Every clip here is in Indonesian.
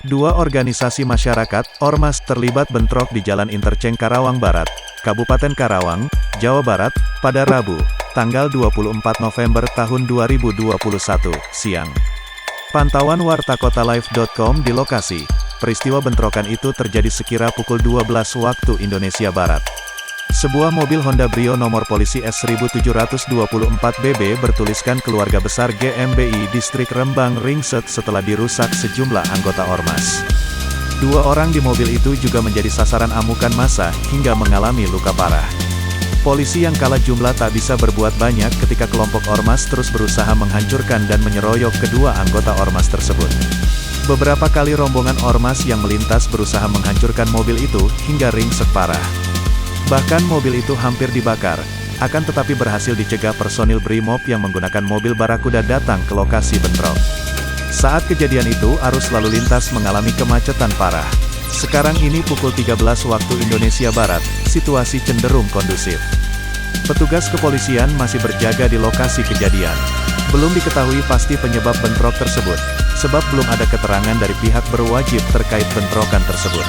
Dua organisasi masyarakat, Ormas, terlibat bentrok di Jalan Interchange Karawang Barat, Kabupaten Karawang, Jawa Barat, pada Rabu, tanggal 24 November tahun 2021, siang. Pantauan wartakotalive.com di lokasi, peristiwa bentrokan itu terjadi sekira pukul 12 waktu Indonesia Barat. Sebuah mobil Honda Brio nomor polisi S1724BB bertuliskan Keluarga Besar GMBI Distrik Rembang ringsek setelah dirusak sejumlah anggota Ormas. Dua orang di mobil itu juga menjadi sasaran amukan massa, hingga mengalami luka parah. Polisi yang kalah jumlah tak bisa berbuat banyak ketika kelompok Ormas terus berusaha menghancurkan dan menyeroyok kedua anggota Ormas tersebut. Beberapa kali rombongan Ormas yang melintas berusaha menghancurkan mobil itu, hingga ringsek parah. Bahkan mobil itu hampir dibakar, akan tetapi berhasil dicegah personil Brimob yang menggunakan mobil Barakuda datang ke lokasi bentrok. Saat kejadian itu arus lalu lintas mengalami kemacetan parah. Sekarang ini pukul 13 waktu Indonesia Barat, situasi cenderung kondusif. Petugas kepolisian masih berjaga di lokasi kejadian. Belum diketahui pasti penyebab bentrok tersebut, sebab belum ada keterangan dari pihak berwajib terkait bentrokan tersebut.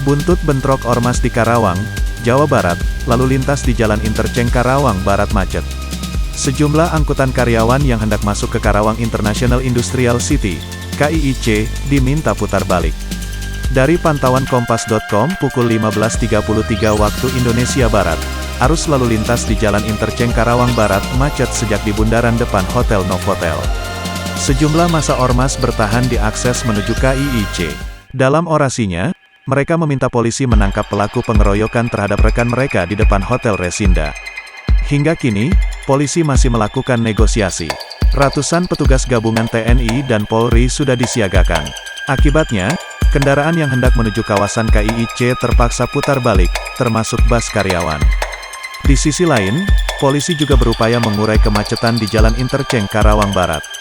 Buntut bentrok Ormas di Karawang, Jawa Barat, lalu lintas di Jalan Interchange Karawang Barat macet. Sejumlah angkutan karyawan yang hendak masuk ke Karawang International Industrial City, KIIC, diminta putar balik. Dari pantauan kompas.com pukul 15.33 waktu Indonesia Barat, arus lalu lintas di Jalan Interchange Karawang Barat macet sejak di bundaran depan Hotel Novotel. Sejumlah massa Ormas bertahan di akses menuju KIIC. Dalam orasinya, mereka meminta polisi menangkap pelaku pengeroyokan terhadap rekan mereka di depan Hotel Resinda. Hingga kini, polisi masih melakukan negosiasi. Ratusan petugas gabungan TNI dan Polri sudah disiagakan. Akibatnya, kendaraan yang hendak menuju kawasan KIIC terpaksa putar balik, termasuk bus karyawan. Di sisi lain, polisi juga berupaya mengurai kemacetan di Jalan Interchange Karawang Barat.